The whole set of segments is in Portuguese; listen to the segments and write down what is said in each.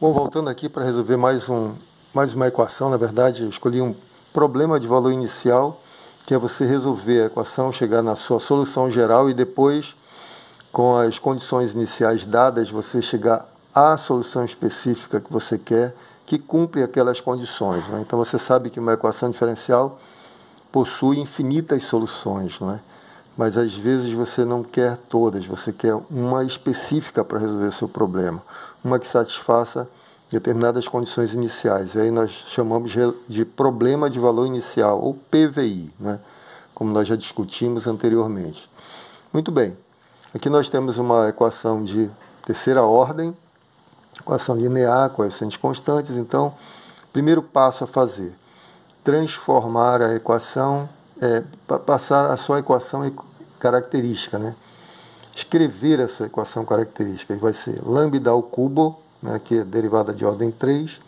Bom, voltando aqui para resolver mais uma equação, na verdade, eu escolhi um problema de valor inicial, que é você resolver a equação, chegar na sua solução geral e depois, com as condições iniciais dadas, você chegar à solução específica que você quer, que cumpre aquelas condições, né? Então você sabe que uma equação diferencial possui infinitas soluções, não é? Mas às vezes você não quer todas, você quer uma específica para resolver o seu problema, uma que satisfaça determinadas condições iniciais. E aí nós chamamos de problema de valor inicial, ou PVI, né? Como nós já discutimos anteriormente. Muito bem, aqui nós temos uma equação de terceira ordem, equação linear, coeficientes constantes. Então, primeiro passo a fazer, transformar a equação, passar a sua equação característica, né? Escrever a sua equação característica, vai ser lambda ao cubo, né, que é derivada de ordem 3,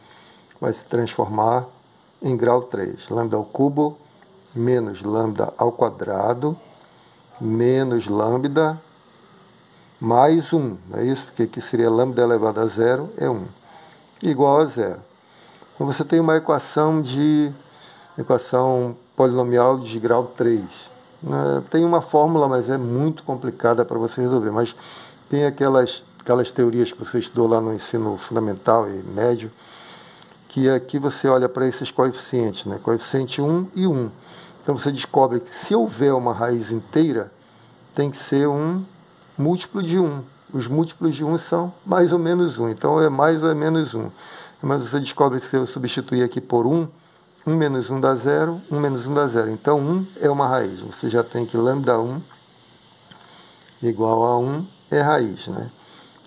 vai se transformar em grau 3. Lambda ao cubo menos lambda ao quadrado menos lambda mais 1. É isso? Porque aqui seria lambda elevado a 0 é 1. Igual a 0. Então você tem uma equação polinomial de grau 3. Tem uma fórmula, mas é muito complicada para você resolver. Mas tem aquelas teorias que você estudou lá no ensino fundamental e médio, que aqui você olha para esses coeficientes, né? Coeficiente 1 e 1. Então você descobre que se houver uma raiz inteira, tem que ser um múltiplo de 1. Os múltiplos de 1 são mais ou menos 1. Então é mais ou é menos 1. Mas você descobre que se eu substituir aqui por 1, 1 menos 1 dá 0, 1 menos 1 dá 0. Então 1 é uma raiz. Você já tem que lambda 1 igual a 1 é raiz, né?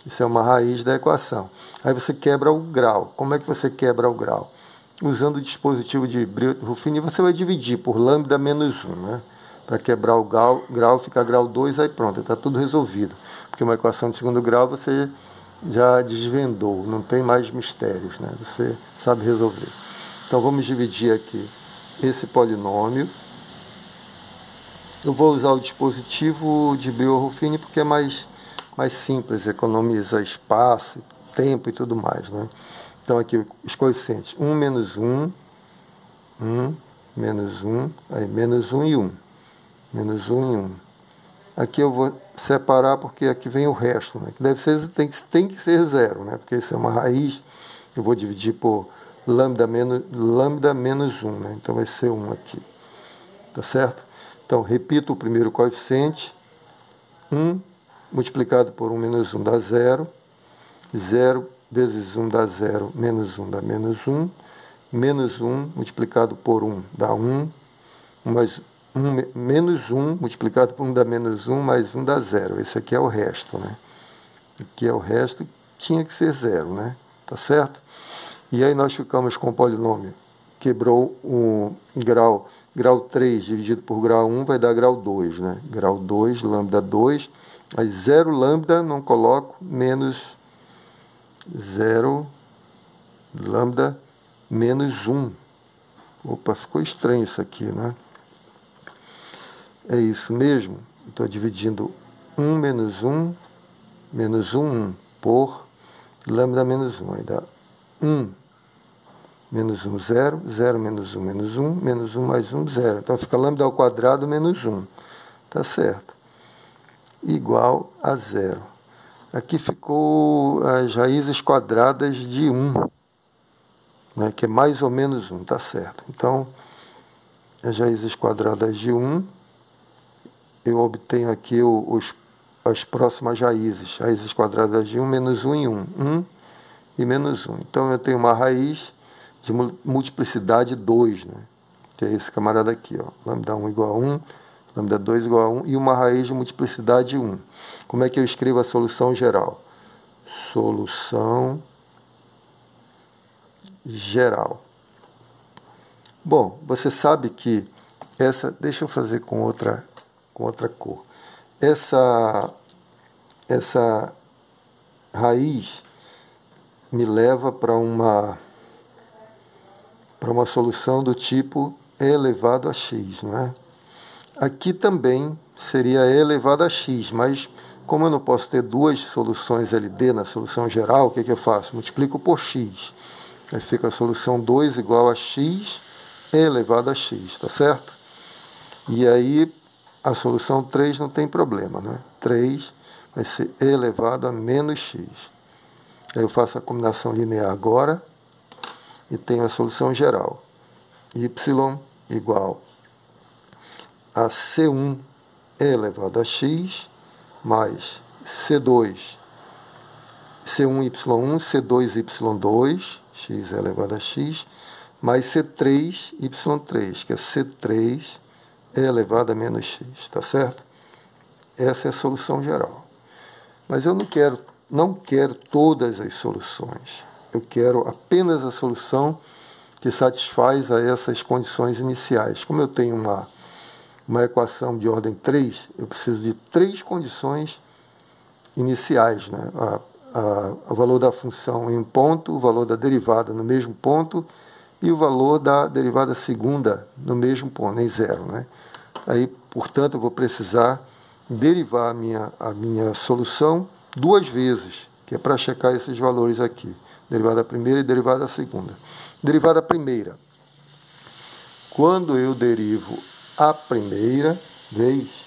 Isso é uma raiz da equação. Aí você quebra o grau. Como é que você quebra o grau? Usando o dispositivo de Brillouin-Ruffini, você vai dividir por lambda menos 1, né? Para quebrar o grau, fica grau 2, aí pronto, está tudo resolvido. Porque uma equação de segundo grau você já desvendou, não tem mais mistérios, né? Você sabe resolver. Então vamos dividir aqui esse polinômio. Eu vou usar o dispositivo de Brillouin-Ruffini porque é mais simples, economiza espaço, tempo e tudo mais, né? Então aqui os coeficientes 1 menos 1, 1 menos 1, aí menos 1 e 1. Menos 1 e 1. Aqui eu vou separar porque aqui vem o resto, né? Que deve ser, tem que ser 0, né? Porque isso é uma raiz. Eu vou dividir por lambda menos 1, né? Então vai ser 1 aqui. Tá certo? Então, repito o primeiro coeficiente. 1 multiplicado por 1 menos 1 dá 0. 0 vezes 1 dá 0, menos 1 dá menos 1. Menos 1 multiplicado por 1 dá 1. Mais 1, menos 1 multiplicado por 1 dá menos 1, mais 1 dá 0. Esse aqui é o resto, né? Aqui é o resto, tinha que ser 0, né? Tá certo? E aí nós ficamos com o polinômio. Quebrou o grau 3 dividido por grau 1 vai dar grau 2, né? Grau 2, lambda 2. Aí 0 lambda, não coloco, menos 0 lambda menos 1. Opa, ficou estranho isso aqui, né? É isso mesmo. Estou dividindo 1 menos 1, menos 1, 1, por lambda menos 1. Aí dá 1 menos 1, 0. 0 menos 1, menos 1. Menos 1 mais 1, 0. Então fica lambda ao quadrado menos 1. Tá certo? Igual a 0. Aqui ficou as raízes quadradas de 1, né, que é mais ou menos 1, tá certo. Então, as raízes quadradas de 1, eu obtenho aqui as próximas raízes quadradas de 1, menos 1 e 1. 1 e menos 1. Então, eu tenho uma raiz de multiplicidade 2, né, que é esse camarada aqui, ó, lambda 1 igual a 1, lambda 2 igual a 1, e uma raiz de multiplicidade 1. Como é que eu escrevo a solução geral? Solução geral. Bom, você sabe que deixa eu fazer com outra cor. Essa raiz me leva para uma solução do tipo e elevado a x, não é? Aqui também seria e elevado a x, mas Como eu não posso ter duas soluções LD na solução geral, o que eu faço? Multiplico por x. Aí fica a solução 2 igual a x elevado a x, tá certo? E aí a solução 3 não tem problema, né? 3 vai ser elevado a menos x. Aí eu faço a combinação linear agora e tenho a solução geral. Y igual a C1 elevado a x mais C2, C1y1, C2y2, x elevado a x, mais C3y3, que é C3 elevado a menos x, tá certo? Essa é a solução geral. Mas eu não quero todas as soluções. Eu quero apenas a solução que satisfaz a essas condições iniciais. Como eu tenho uma equação de ordem 3, eu preciso de 3 condições iniciais, né? O valor da função em um ponto, o valor da derivada no mesmo ponto e o valor da derivada segunda no mesmo ponto, em 0. Né? Aí, portanto, eu vou precisar derivar a minha solução 2 vezes, que é para checar esses valores aqui. Derivada primeira e derivada segunda. Derivada primeira. Quando eu derivo a primeira vez,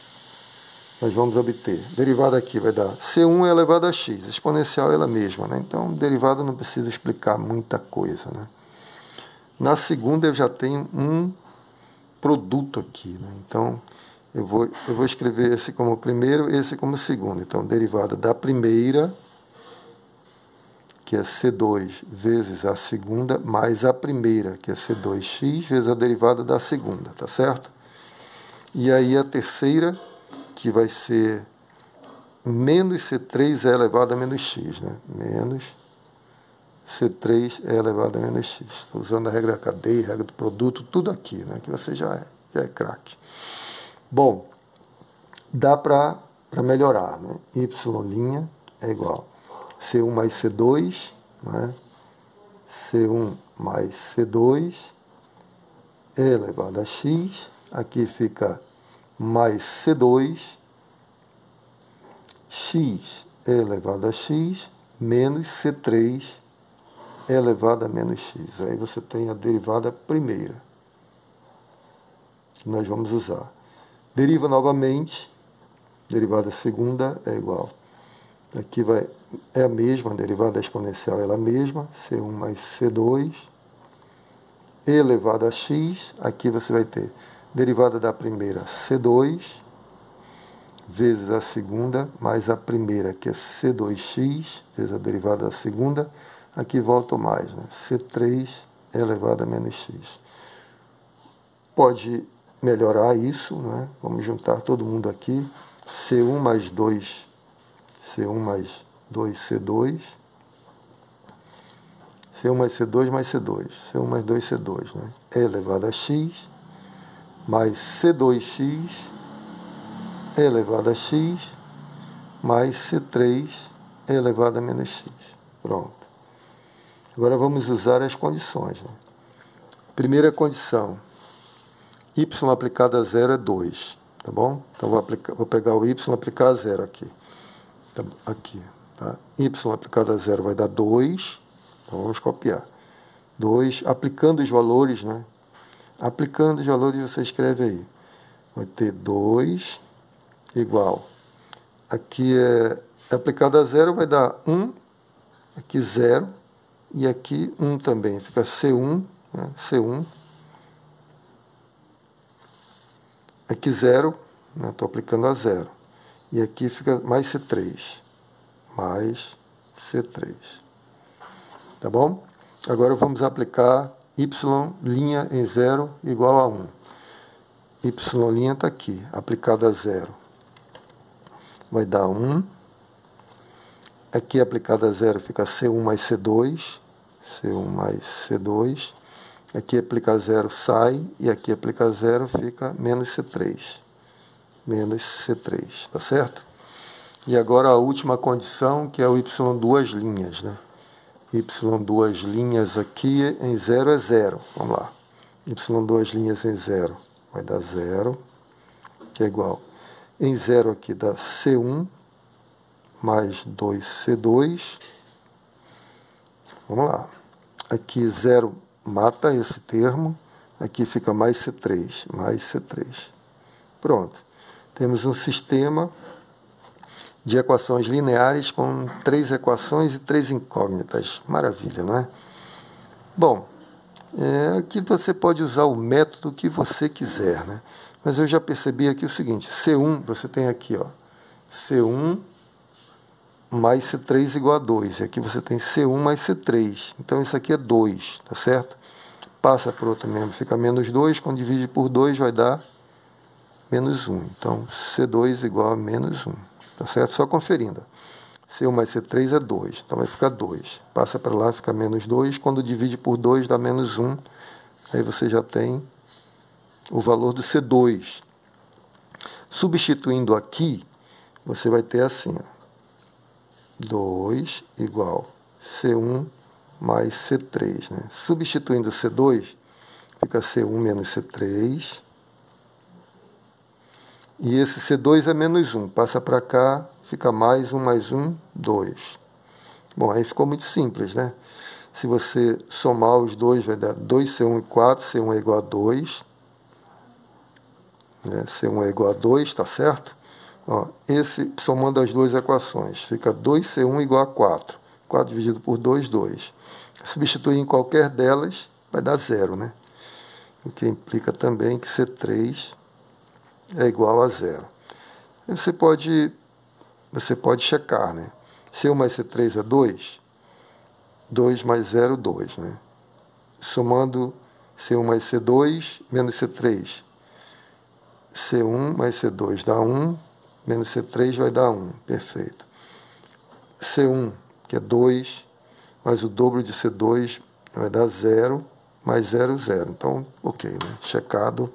nós vamos obter. Derivada aqui vai dar C1 elevado a x. Exponencial é ela mesma, né? Então, derivada não precisa explicar muita coisa, né? Na segunda, eu já tenho um produto aqui, né? Então, eu vou escrever esse como primeiro, esse como segundo. Então, derivada da primeira, que é C2 vezes a segunda, mais a primeira, que é C2x, vezes a derivada da segunda, tá certo? E aí a terceira, que vai ser menos C3 é elevado a menos x, né? Menos C3 é elevado a menos x. Estou usando a regra da cadeia, a regra do produto, tudo aqui, né? Que você já é craque. Bom, dá para melhorar, né? Y' é igual C1 mais C2, né? C1 mais C2 elevado a x. Aqui fica mais C2, x elevado a x, menos C3 elevado a menos x. Aí você tem a derivada primeira, que nós vamos usar. Deriva novamente, derivada segunda é igual. Aqui é a mesma, a derivada exponencial é ela mesma, C1 mais C2, elevado a x. Aqui você vai ter derivada da primeira, C2, vezes a segunda, mais a primeira, que é C2x, vezes a derivada da segunda. Aqui volta o mais, né? C3 elevado a menos x. Pode melhorar isso, né? Vamos juntar todo mundo aqui. C1 mais 2, C1 mais 2C2, C1 mais C2 mais C2, C1 mais 2C2, né? Elevado a x, mais C2x elevado a x, mais C3 elevado a menos x. Pronto. Agora vamos usar as condições, né? Primeira condição, y aplicado a 0 é 2, tá bom? Então vou pegar o y e aplicar a 0 aqui. Aqui, tá? Y aplicado a 0 vai dar 2, então vamos copiar. 2, aplicando os valores, né? Aplicando os valores, você escreve aí. Vai ter 2 igual. Aqui é aplicado a 0, vai dar 1, aqui 0, e aqui 1 também. Fica C1, né? C1. Aqui 0, né? Estou aplicando a 0. E aqui fica mais C3. Mais C3. Tá bom? Agora vamos aplicar y' em 0 igual a 1. Y' está aqui, aplicado a 0. Vai dar 1. Aqui aplicado a 0 fica C1 mais C2. C1 mais C2. Aqui aplicar 0 sai. E aqui aplicar 0 fica menos C3. Menos C3, tá certo? E agora a última condição, que é o y duas linhas, né? Y duas linhas aqui em 0 é 0. Vamos lá. Y duas linhas em 0 vai dar 0, que é igual. Em 0 aqui dá C1 mais 2C2. Vamos lá. Aqui 0 mata esse termo. Aqui fica mais C3, mais C3. Pronto. Temos um sistema de equações lineares com 3 equações e 3 incógnitas. Maravilha, não é? Bom, aqui você pode usar o método que você quiser, né? Mas eu já percebi aqui o seguinte, C1, você tem aqui, ó, C1 mais C3 igual a 2. E aqui você tem C1 mais C3. Então isso aqui é 2, tá certo? Passa para outro membro, fica menos 2. Quando divide por 2 vai dar menos 1. Então C2 igual a menos 1. Tá certo? Só conferindo. C1 mais C3 é 2. Então vai ficar 2. Passa para lá, fica menos 2. Quando divide por 2 dá menos 1. Aí você já tem o valor do C2. Substituindo aqui, você vai ter assim, ó, 2 igual C1 mais C3. Né? Substituindo C2, fica C1 menos C3. E esse C2 é menos 1. Passa para cá, fica mais 1, 2. Bom, aí ficou muito simples, né? Se você somar os dois, vai dar 2C1 e 4. C1 é igual a 2. Né? C1 é igual a 2, tá certo? Ó, somando as duas equações, fica 2C1 igual a 4. 4 dividido por 2, 2. Substituir em qualquer delas, vai dar 0, né? O que implica também que C3 é igual a 0. Você pode checar, né? C1 mais C3 é 2. 2 mais 0, 2, né? Somando C1 mais C2 menos C3. C1 mais C2 dá 1, menos C3 vai dar 1. Perfeito. C1, que é 2, mais o dobro de C2 vai dar 0, mais 0, 0. Então, ok, né? Checado,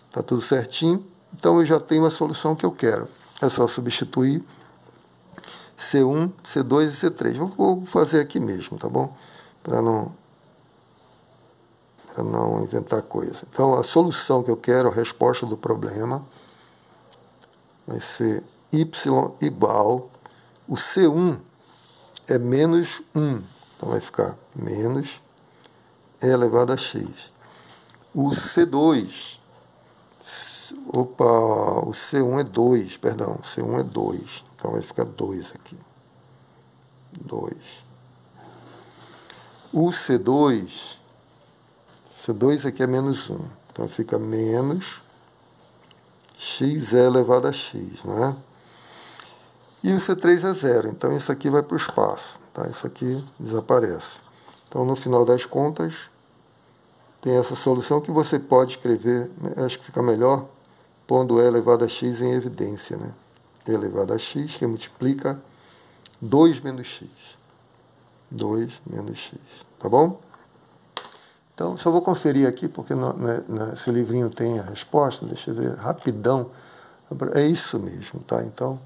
está tudo certinho. Então, eu já tenho a solução que eu quero. É só substituir C1, C2 e C3. Vou fazer aqui mesmo, tá bom? Para não inventar coisa. Então, a solução que eu quero, a resposta do problema, vai ser y igual, o C1 é menos 1. Então, vai ficar menos e elevado a x. O C2... o C1 é 2, perdão, C1 é 2, então vai ficar 2 aqui, 2. O C2 aqui é menos 1, então fica menos x é elevado a x, não é? E o C3 é 0, então isso aqui vai para o espaço, tá? Isso aqui desaparece. Então, no final das contas, tem essa solução que você pode escrever, acho que fica melhor, pondo E elevado a x em evidência, né? E elevado a x, que multiplica 2 menos x. 2 menos x, tá bom? Então, só vou conferir aqui, porque nesse livrinho tem a resposta, deixa eu ver, rapidão. É isso mesmo, tá? Então,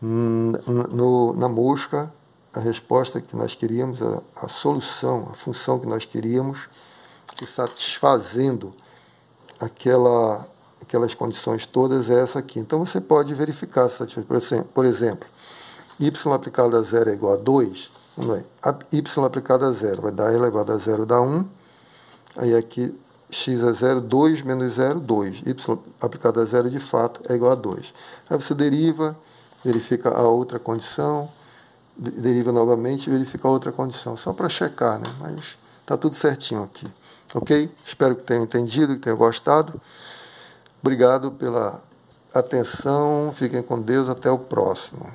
na mosca, a resposta que nós queríamos, a solução, a função que nós queríamos, que satisfazendo aquelas condições todas, é essa aqui. Então, você pode verificar, por exemplo, y aplicado a 0 é igual a 2, vamos lá, y aplicado a 0 vai dar e elevado a 0 dá 1, aí aqui x é 0, 2 menos 0, 2, y aplicado a 0 de fato é igual a 2. Aí você deriva, verifica a outra condição, deriva novamente e verifica a outra condição, só para checar, né? Mas está tudo certinho aqui. Ok? Espero que tenham entendido, que tenham gostado. Obrigado pela atenção. Fiquem com Deus. Até o próximo.